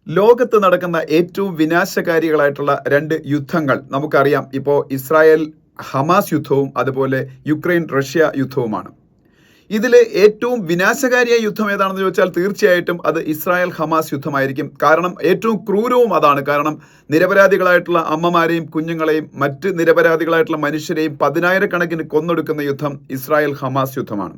ലോകത്ത് നടക്കുന്ന ഏറ്റവും വിനാശകാരികളായിട്ടുള്ള രണ്ട് യുദ്ധങ്ങൾ നമുക്കറിയാം. ഇപ്പോൾ ഇസ്രായേൽ ഹമാസ് യുദ്ധവും അതുപോലെ യുക്രൈൻ റഷ്യ യുദ്ധവുമാണ്. ഇതിൽ ഏറ്റവും വിനാശകാരിയായ യുദ്ധം ഏതാണെന്ന് ചോദിച്ചാൽ തീർച്ചയായിട്ടും അത് ഇസ്രായേൽ ഹമാസ് യുദ്ധമായിരിക്കും. കാരണം ഏറ്റവും ക്രൂരവും അതാണ്. കാരണം നിരപരാധികളായിട്ടുള്ള അമ്മമാരെയും കുഞ്ഞുങ്ങളെയും മറ്റ് നിരപരാധികളായിട്ടുള്ള മനുഷ്യരെയും പതിനായിരക്കണക്കിന് കൊന്നൊടുക്കുന്ന യുദ്ധം ഇസ്രായേൽ ഹമാസ് യുദ്ധമാണ്.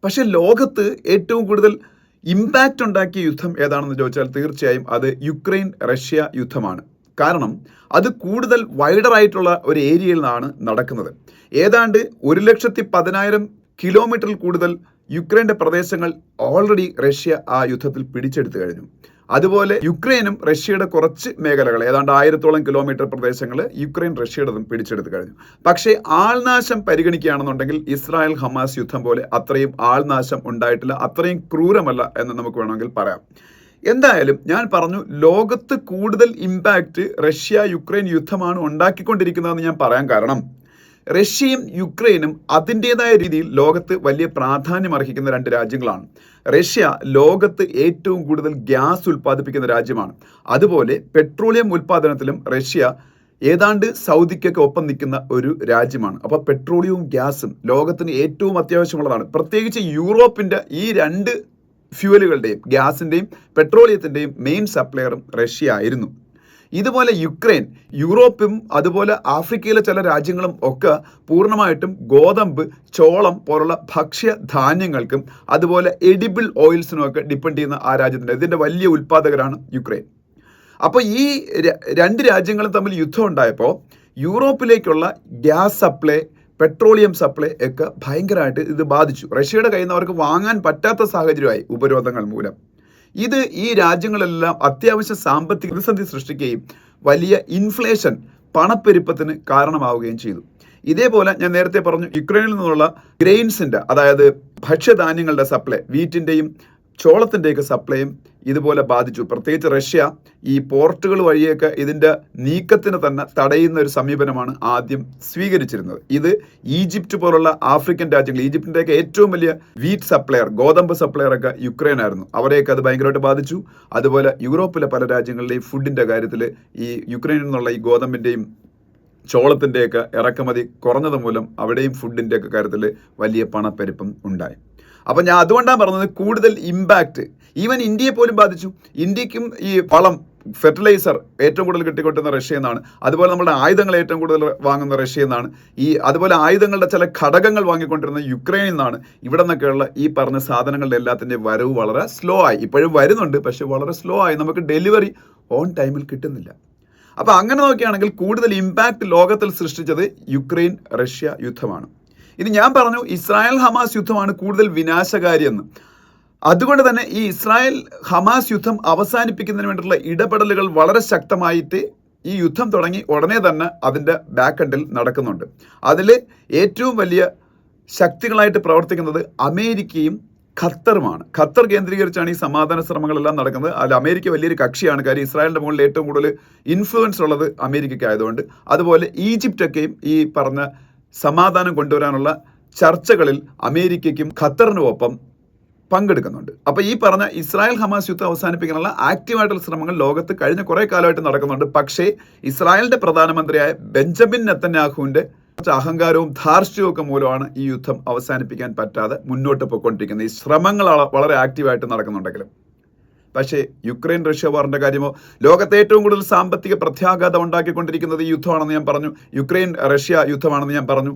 പക്ഷെ ലോകത്ത് ഏറ്റവും കൂടുതൽ ഇമ്പാക്റ്റ് ഉണ്ടാക്കിയ യുദ്ധം ഏതാണെന്ന് ചോദിച്ചാൽ തീർച്ചയായും അത് യുക്രൈൻ റഷ്യ യുദ്ധമാണ്. കാരണം അത് കൂടുതൽ വൈഡറായിട്ടുള്ള ഒരു ഏരിയയിൽ നിന്നാണ് നടക്കുന്നത്. ഏതാണ്ട് 1,10,000 കിലോമീറ്ററിൽ കൂടുതൽ യുക്രൈൻ്റെ പ്രദേശങ്ങൾ ഓൾറെഡി റഷ്യ ആ യുദ്ധത്തിൽ പിടിച്ചെടുത്തു കഴിഞ്ഞു. അതുപോലെ യുക്രൈനും റഷ്യയുടെ കുറച്ച് മേഖലകൾ ഏതാണ്ട് 1000-ഓളം കിലോമീറ്റർ പ്രദേശങ്ങൾ യുക്രൈൻ റഷ്യയുടേതും പിടിച്ചെടുത്തു കഴിഞ്ഞു. പക്ഷേ ആൾനാശം പരിഗണിക്കുകയാണെന്നുണ്ടെങ്കിൽ ഇസ്രായേൽ ഹമാസ് യുദ്ധം പോലെ അത്രയും ആൾനാശം ഉണ്ടായിട്ടില്ല, അത്രയും ക്രൂരമല്ല എന്ന് നമുക്ക് വേണമെങ്കിൽ പറയാം. എന്തായാലും ഞാൻ പറഞ്ഞു, ലോകത്ത് കൂടുതൽ ഇമ്പാക്റ്റ് റഷ്യ യുക്രൈൻ യുദ്ധമാണ് ഉണ്ടാക്കിക്കൊണ്ടിരിക്കുന്നതെന്ന് ഞാൻ പറയാൻ കാരണം റഷ്യയും യുക്രൈനും അതിൻ്റെതായ രീതിയിൽ ലോകത്ത് വലിയ പ്രാധാന്യം അർഹിക്കുന്ന രണ്ട് രാജ്യങ്ങളാണ്. റഷ്യ ലോകത്ത് ഏറ്റവും കൂടുതൽ ഗ്യാസ് ഉൽപ്പാദിപ്പിക്കുന്ന രാജ്യമാണ്. അതുപോലെ പെട്രോളിയം ഉൽപ്പാദനത്തിലും റഷ്യ ഏതാണ്ട് സൗദിക്കൊക്കെ ഒപ്പം നിൽക്കുന്ന ഒരു രാജ്യമാണ്. അപ്പോൾ പെട്രോളിയവും ഗ്യാസും ലോകത്തിന് ഏറ്റവും അത്യാവശ്യമുള്ളതാണ്. പ്രത്യേകിച്ച് യൂറോപ്പിൻ്റെ ഈ രണ്ട് ഫ്യൂവലുകളുടെയും ഗ്യാസിൻ്റെയും പെട്രോളിയത്തിൻ്റെയും മെയിൻ സപ്ലയറും റഷ്യ ആയിരുന്നു. ഇതുപോലെ യുക്രൈൻ യൂറോപ്പും അതുപോലെ ആഫ്രിക്കയിലെ ചില രാജ്യങ്ങളും ഒക്കെ പൂർണ്ണമായിട്ടും ഗോതമ്പ്, ചോളം പോലുള്ള ഭക്ഷ്യധാന്യങ്ങൾക്കും അതുപോലെ എഡിബിൾ ഓയിൽസിനും ഒക്കെ ഡിപ്പെൻഡ് ചെയ്യുന്ന ആ രാജ്യത്തിൻ്റെ ഇതിൻ്റെ വലിയ ഉൽപ്പാദകരാണ് യുക്രൈൻ. അപ്പോൾ ഈ രണ്ട് രാജ്യങ്ങളും തമ്മിൽ യുദ്ധം ഉണ്ടായപ്പോൾ യൂറോപ്പിലേക്കുള്ള ഗ്യാസ് സപ്ലൈ, പെട്രോളിയം സപ്ലൈ ഒക്കെ ഭയങ്കരമായിട്ട് ഇത് ബാധിച്ചു. റഷ്യയുടെ കയ്യിൽ നിന്ന് അവർക്ക് വാങ്ങാൻ പറ്റാത്ത സാഹചര്യമായി ഉപരോധങ്ങൾ മൂലം. ഇത് ഈ രാജ്യങ്ങളെല്ലാം അത്യാവശ്യ സാമ്പത്തിക പ്രതിസന്ധി സൃഷ്ടിക്കുകയും വലിയ ഇൻഫ്ലേഷൻ, പണപ്പെരുപ്പത്തിന് കാരണമാവുകയും ചെയ്തു. ഇതേപോലെ ഞാൻ നേരത്തെ പറഞ്ഞു, യുക്രൈനിൽ നിന്നുള്ള ഗ്രെയിൻസിൻ്റെ, അതായത് ഭക്ഷ്യധാന്യങ്ങളുടെ സപ്ലൈ, വീറ്റിൻ്റെയും ചോളത്തിൻ്റെയൊക്കെ സപ്ലൈയും ഇതുപോലെ ബാധിച്ചു. പ്രത്യേകിച്ച് റഷ്യ ഈ പോർട്ടുകൾ വഴിയൊക്കെ ഇതിൻ്റെ നീക്കത്തിന് തന്നെ തടയുന്ന ഒരു സമീപനമാണ് ആദ്യം സ്വീകരിച്ചിരുന്നത്. ഇത് ഈജിപ്റ്റ് പോലുള്ള ആഫ്രിക്കൻ രാജ്യങ്ങൾ, ഈജിപ്തിൻ്റെയൊക്കെ ഏറ്റവും വലിയ വീറ്റ് സപ്ലയർ, ഗോതമ്പ് സപ്ലയറൊക്കെ യുക്രൈൻ ആയിരുന്നു. അവരെയൊക്കെ അത് ഭയങ്കരമായിട്ട് ബാധിച്ചു. അതുപോലെ യൂറോപ്പിലെ പല രാജ്യങ്ങളിലെയും ഫുഡിൻ്റെ കാര്യത്തിൽ ഈ യുക്രൈനിൽ നിന്നുള്ള ഈ ഗോതമ്പിൻ്റെയും ചോളത്തിൻ്റെയൊക്കെ ഇറക്കുമതി കുറഞ്ഞത് മൂലം അവിടെയും ഫുഡിൻ്റെയൊക്കെ കാര്യത്തിൽ വലിയ പണപ്പെരുപ്പം ഉണ്ടായി. അപ്പം ഞാൻ അതുകൊണ്ടാണ് പറഞ്ഞത് കൂടുതൽ ഇമ്പാക്റ്റ് ഈവൻ ഇന്ത്യയെ പോലും ബാധിച്ചു. ഇന്ത്യക്കും ഈ വളം, ഫെർട്ടിലൈസർ ഏറ്റവും കൂടുതൽ കിട്ടിക്കൊണ്ടിരുന്ന റഷ്യയിൽ നിന്നാണ്. അതുപോലെ നമ്മുടെ ആയുധങ്ങൾ ഏറ്റവും കൂടുതൽ വാങ്ങുന്ന റഷ്യയിൽ നിന്നാണ്. അതുപോലെ ആയുധങ്ങളുടെ ചില ഘടകങ്ങൾ വാങ്ങിക്കൊണ്ടിരുന്ന യുക്രൈനിൽ നിന്നാണ്. ഇവിടെ നിന്നൊക്കെയുള്ള ഈ പറഞ്ഞ സാധനങ്ങളുടെ എല്ലാത്തിൻ്റെ വരവ് വളരെ സ്ലോ ആയി. ഇപ്പോഴും വരുന്നുണ്ട്, പക്ഷെ വളരെ സ്ലോ ആയി. നമുക്ക് ഡെലിവറി ഓൺ ടൈമിൽ കിട്ടുന്നില്ല. അപ്പോൾ അങ്ങനെ നോക്കുകയാണെങ്കിൽ കൂടുതൽ ഇമ്പാക്റ്റ് ലോകത്തിൽ സൃഷ്ടിച്ചത് യുക്രൈൻ റഷ്യ യുദ്ധമാണ്. ഇത് ഞാൻ പറഞ്ഞു, ഇസ്രായേൽ ഹമാസ് യുദ്ധമാണ് കൂടുതൽ വിനാശകാരിയെന്ന്. അതുകൊണ്ട് തന്നെ ഈ ഇസ്രായേൽ ഹമാസ് യുദ്ധം അവസാനിപ്പിക്കുന്നതിന് വേണ്ടിയിട്ടുള്ള ഇടപെടലുകൾ വളരെ ശക്തമായിട്ട് ഈ യുദ്ധം തുടങ്ങി ഉടനെ തന്നെ അതിൻ്റെ ബാക്ക് എൻഡിൽ നടക്കുന്നുണ്ട്. അതിൽ ഏറ്റവും വലിയ ശക്തികളായിട്ട് പ്രവർത്തിക്കുന്നത് അമേരിക്കയും ഖത്തറുമാണ്. ഖത്തർ കേന്ദ്രീകരിച്ചാണ് ഈ സമാധാന ശ്രമങ്ങളെല്ലാം നടക്കുന്നത്. അതിൽ അമേരിക്ക വലിയൊരു കക്ഷിയാണ്. കാര്യം ഇസ്രായേലിൻ്റെ മുകളിൽ ഏറ്റവും കൂടുതൽ ഇൻഫ്ലുവൻസ് ഉള്ളത് അമേരിക്കയ്ക്ക് ആയതുകൊണ്ട്. അതുപോലെ ഈജിപ്റ്റൊക്കെയും ഈ പറഞ്ഞ സമാധാനം കൊണ്ടുവരാനുള്ള ചർച്ചകളിൽ അമേരിക്കയ്ക്കും ഖത്തറിനും ഒപ്പം പങ്കെടുക്കുന്നുണ്ട്. അപ്പോൾ ഈ പറഞ്ഞ ഇസ്രായേൽ ഹമാസ് യുദ്ധം അവസാനിപ്പിക്കാനുള്ള ആക്റ്റീവായിട്ടുള്ള ശ്രമങ്ങൾ ലോകത്ത് കഴിഞ്ഞ കുറേ കാലമായിട്ട് നടക്കുന്നുണ്ട്. പക്ഷേ ഇസ്രായേലിൻ്റെ പ്രധാനമന്ത്രിയായ ബെഞ്ചമിൻ നെതന്യാഹുവിൻ്റെ അഹങ്കാരവും ധാർഷ്ട്യവും ഒക്കെ മൂലമാണ് ഈ യുദ്ധം അവസാനിപ്പിക്കാൻ പറ്റാതെ മുന്നോട്ട് പോയിക്കൊണ്ടിരിക്കുന്നത്. ഈ ശ്രമങ്ങൾ വളരെ ആക്റ്റീവായിട്ട് നടക്കുന്നുണ്ടെങ്കിലും പക്ഷേ യുക്രൈൻ റഷ്യ വാറിൻ്റെ കാര്യമോ ലോകത്തെ ഏറ്റവും കൂടുതൽ സാമ്പത്തിക പ്രത്യാഘാതം ഉണ്ടാക്കിക്കൊണ്ടിരിക്കുന്നത് ഈ യുദ്ധമാണെന്ന് ഞാൻ പറഞ്ഞു. യുക്രൈൻ റഷ്യ യുദ്ധമാണെന്ന് ഞാൻ പറഞ്ഞു.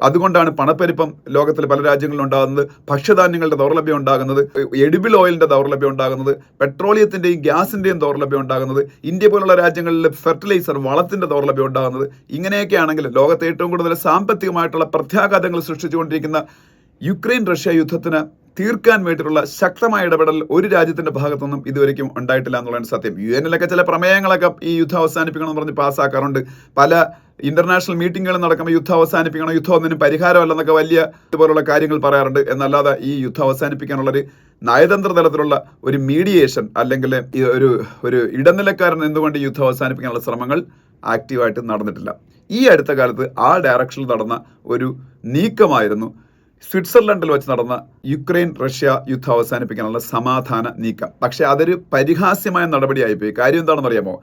അതുകൊണ്ടാണ് പണപ്പെരുപ്പം ലോകത്തിൽ പല രാജ്യങ്ങളിലും ഉണ്ടാകുന്നത്, ഭക്ഷ്യധാന്യങ്ങളുടെ ദൗർലഭ്യം ഉണ്ടാകുന്നത്, എഡിബിൾ ഓയിലിൻ്റെ ദൗർലഭ്യം ഉണ്ടാകുന്നത്, പെട്രോളിയത്തിൻ്റെയും ഗ്യാസിൻ്റെയും ദൗർലഭ്യം ഉണ്ടാകുന്നത്, ഇന്ത്യ പോലുള്ള രാജ്യങ്ങളിൽ ഫെർട്ടിലൈസർ, വളത്തിൻ്റെ ദൗർലഭ്യം ഉണ്ടാകുന്നത്. ഇങ്ങനെയൊക്കെ ആണെങ്കിൽ ലോകത്തെ ഏറ്റവും കൂടുതൽ സാമ്പത്തികമായിട്ടുള്ള പ്രത്യാഘാതങ്ങൾ സൃഷ്ടിച്ചുകൊണ്ടിരിക്കുന്ന യുക്രൈൻ റഷ്യ യുദ്ധത്തിന് തീർക്കാൻ വേണ്ടിയിട്ടുള്ള ശക്തമായ ഇടപെടൽ ഒരു രാജ്യത്തിന്റെ ഭാഗത്തൊന്നും ഇതുവരെയ്ക്കും ഉണ്ടായിട്ടില്ല എന്നുള്ളതാണ് സത്യം. UN-ലൊക്കെ ചില പ്രമേയങ്ങളൊക്കെ ഈ യുദ്ധം അവസാനിപ്പിക്കണമെന്ന് പറഞ്ഞ് പാസ്സാക്കാറുണ്ട്. പല ഇന്റർനാഷണൽ മീറ്റിങ്ങുകൾ നടക്കുമ്പോൾ യുദ്ധം അവസാനിപ്പിക്കണം, യുദ്ധം ഒന്നിനും പരിഹാരമല്ലെന്നൊക്കെ വലിയ ഇതുപോലുള്ള കാര്യങ്ങൾ പറയാറുണ്ട്. എന്നല്ലാതെ ഈ യുദ്ധം അവസാനിപ്പിക്കാനുള്ളൊരു നയതന്ത്ര തലത്തിലുള്ള ഒരു മീഡിയേഷൻ അല്ലെങ്കിൽ ഒരു ഇടനിലക്കാരൻ എന്തുകൊണ്ട് ഈ യുദ്ധം അവസാനിപ്പിക്കാനുള്ള ശ്രമങ്ങൾ ആക്റ്റീവായിട്ട് നടന്നിട്ടില്ല. ഈ അടുത്ത കാലത്ത് ആ ഡയറക്ഷനിൽ നടന്ന ഒരു നീക്കമായിരുന്നു സ്വിറ്റ്സർലൻഡിൽ വെച്ച് നടന്ന യുക്രൈൻ റഷ്യ യുദ്ധം അവസാനിപ്പിക്കാനുള്ള സമാധാന നീക്കം. പക്ഷെ അതൊരു പരിഹാസ്യമായ നടപടിയായിപ്പോയി. കാര്യം എന്താണെന്ന് അറിയാമോ?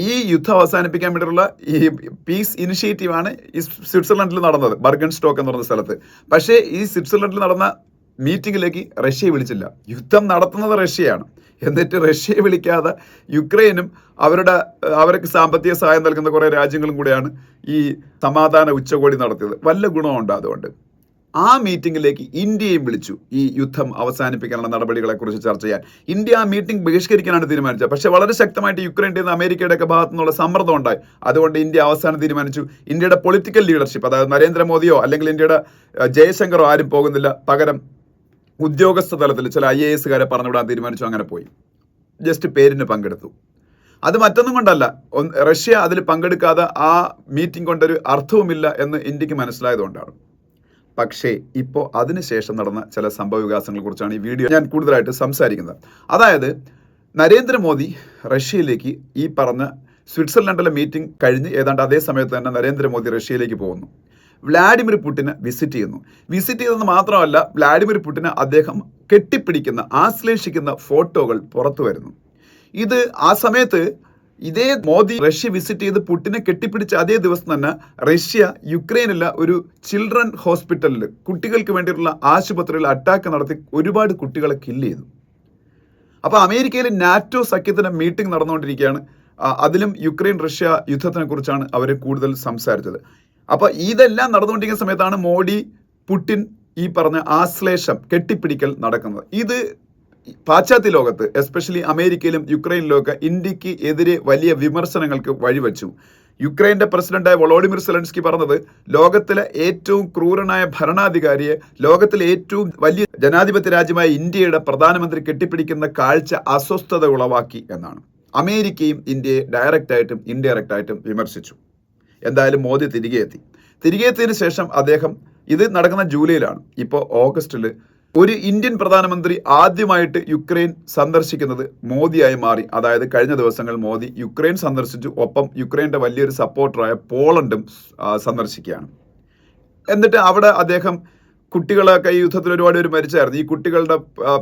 ഈ യുദ്ധം അവസാനിപ്പിക്കാൻ വേണ്ടിയിട്ടുള്ള ഈ പീസ് ഇനിഷ്യേറ്റീവാണ് ഈ സ്വിറ്റ്സർലൻഡിൽ നടന്നത്, ബർഗൻ സ്റ്റോക്ക് എന്ന് പറയുന്ന സ്ഥലത്ത്. പക്ഷേ ഈ സ്വിറ്റ്സർലൻഡിൽ നടന്ന മീറ്റിംഗിലേക്ക് റഷ്യയെ വിളിച്ചില്ല. യുദ്ധം നടത്തുന്നത് റഷ്യയാണ്. എന്നിട്ട് റഷ്യയെ വിളിക്കാതെ യുക്രൈനും അവർക്ക് സാമ്പത്തിക സഹായം നൽകുന്ന കുറേ രാജ്യങ്ങളും കൂടെയാണ് ഈ സമാധാന ഉച്ചകോടി നടത്തിയത്. വല്ല ഗുണമുണ്ടോ അതുകൊണ്ട്? ആ മീറ്റിംഗിലേക്ക് ഇന്ത്യയും വിളിച്ചു ഈ യുദ്ധം അവസാനിപ്പിക്കാനുള്ള നടപടികളെക്കുറിച്ച് ചർച്ച ചെയ്യാൻ. ഇന്ത്യ ആ മീറ്റിംഗ് ബഹിഷ്കരിക്കാനാണ് തീരുമാനിച്ചത്. പക്ഷേ വളരെ ശക്തമായിട്ട് യുക്രൈൻ്റെ അമേരിക്കയുടെ ഒക്കെ ഭാഗത്തു നിന്നുള്ള സമ്മർദ്ദം ഉണ്ടായി. അതുകൊണ്ട് ഇന്ത്യ അവസാനം തീരുമാനിച്ചു ഇന്ത്യയുടെ പൊളിറ്റിക്കൽ ലീഡർഷിപ്പ്, അതായത് നരേന്ദ്രമോദിയോ അല്ലെങ്കിൽ ഇന്ത്യയുടെ ജയശങ്കറോ ആരും പോകുന്നില്ല, പകരം ഉദ്യോഗസ്ഥ തലത്തിൽ ചില IAS പറഞ്ഞുവിടാൻ തീരുമാനിച്ചു. അങ്ങനെ പോയി, ജസ്റ്റ് പേരിന് പങ്കെടുത്തു. അത് മറ്റൊന്നും കൊണ്ടല്ല, റഷ്യ അതിൽ പങ്കെടുക്കാതെ ആ മീറ്റിംഗ് കൊണ്ടൊരു അർത്ഥവുമില്ല എന്ന് ഇന്ത്യക്ക് മനസ്സിലായതുകൊണ്ടാണ്. പക്ഷേ ഇപ്പോൾ അതിനുശേഷം നടന്ന ചില സംഭവ വികാസങ്ങളെ കുറിച്ചാണ് ഈ വീഡിയോ ഞാൻ കൂടുതലായിട്ട് സംസാരിക്കുന്നത്. അതായത് നരേന്ദ്രമോദി റഷ്യയിലേക്ക് ഈ പറഞ്ഞ സ്വിറ്റ്സർലൻഡിലെ മീറ്റിംഗ് കഴിഞ്ഞ് ഏതാണ്ട് അതേ സമയത്ത് തന്നെ നരേന്ദ്രമോദി റഷ്യയിലേക്ക് പോകുന്നു. വ്ളാഡിമിർ പുടിനെ വിസിറ്റ് ചെയ്തെന്ന് മാത്രമല്ല, വ്ളാഡിമിർ പുടിനെ അദ്ദേഹം കെട്ടിപ്പിടിക്കുന്ന ആശ്ലേഷിക്കുന്ന ഫോട്ടോകൾ പുറത്തു വരുന്നു. ഇത് ആ സമയത്ത് ഇതേ മോദി റഷ്യ വിസിറ്റ് ചെയ്ത് പുടിനെ കെട്ടിപ്പിടിച്ച അതേ ദിവസം തന്നെ റഷ്യ യുക്രൈനിലെ ഒരു ചിൽഡ്രൻ ഹോസ്പിറ്റലിൽ കുട്ടികൾക്ക് വേണ്ടിയിട്ടുള്ള ആശുപത്രിയിൽ അറ്റാക്ക് നടത്തി ഒരുപാട് കുട്ടികളെ കില്ല് ചെയ്തു. അപ്പോൾ അമേരിക്കയിൽ നാറ്റോ സഖ്യത്തിന് മീറ്റിംഗ് നടന്നുകൊണ്ടിരിക്കുകയാണ്. അതിലും യുക്രൈൻ റഷ്യ യുദ്ധത്തിനെ കുറിച്ചാണ് അവർ കൂടുതൽ സംസാരിച്ചത്. അപ്പോൾ ഇതെല്ലാം നടന്നുകൊണ്ടിരിക്കുന്ന സമയത്താണ് മോഡി പുടിൻ ഈ പറഞ്ഞ ആശ്ലേഷം കെട്ടിപ്പിടിക്കൽ നടക്കുന്നത്. ഇത് പാശ്ചാത്യ ലോകത്ത്, എസ്പെഷ്യലി അമേരിക്കയിലും യുക്രൈനിലുമൊക്കെ ഇന്ത്യക്ക് എതിരെ വലിയ വിമർശനങ്ങൾക്ക് വഴിവെച്ചു. യുക്രൈൻ്റെ പ്രസിഡന്റായ വൊളോഡിമിർ സെലൻസ്കി പറഞ്ഞത് ലോകത്തിലെ ഏറ്റവും ക്രൂരനായ ഭരണാധികാരിയെ ലോകത്തിലെ ഏറ്റവും വലിയ ജനാധിപത്യ രാജ്യമായ ഇന്ത്യയുടെ പ്രധാനമന്ത്രി കെട്ടിപ്പിടിക്കുന്ന കാഴ്ച അസ്വസ്ഥത ഉളവാക്കി എന്നാണ്. അമേരിക്കയും ഇന്ത്യയെ ഡയറക്റ്റായിട്ടും ഇൻഡയറക്റ്റായിട്ടും വിമർശിച്ചു. എന്തായാലും മോദി തിരികെ എത്തിയതിനു ശേഷം അദ്ദേഹം, ഇത് നടക്കുന്ന ജൂലൈയിലാണ്, ഇപ്പോൾ ഓഗസ്റ്റിൽ ഒരു ഇന്ത്യൻ പ്രധാനമന്ത്രി ആദ്യമായിട്ട് യുക്രൈൻ സന്ദർശിക്കുന്നത് മോദിയായി മാറി. അതായത് കഴിഞ്ഞ ദിവസങ്ങൾ മോദി യുക്രൈൻ സന്ദർശിച്ചു. ഒപ്പം യുക്രൈൻ്റെ വലിയൊരു സപ്പോർട്ടറായ പോളണ്ടും സന്ദർശിക്കുകയാണ്. എന്നിട്ട് അവിടെ അദ്ദേഹം കുട്ടികളൊക്കെ ഈ യുദ്ധത്തിൽ ഒരുപാട് പേര് മരിച്ചായിരുന്നു. ഈ കുട്ടികളുടെ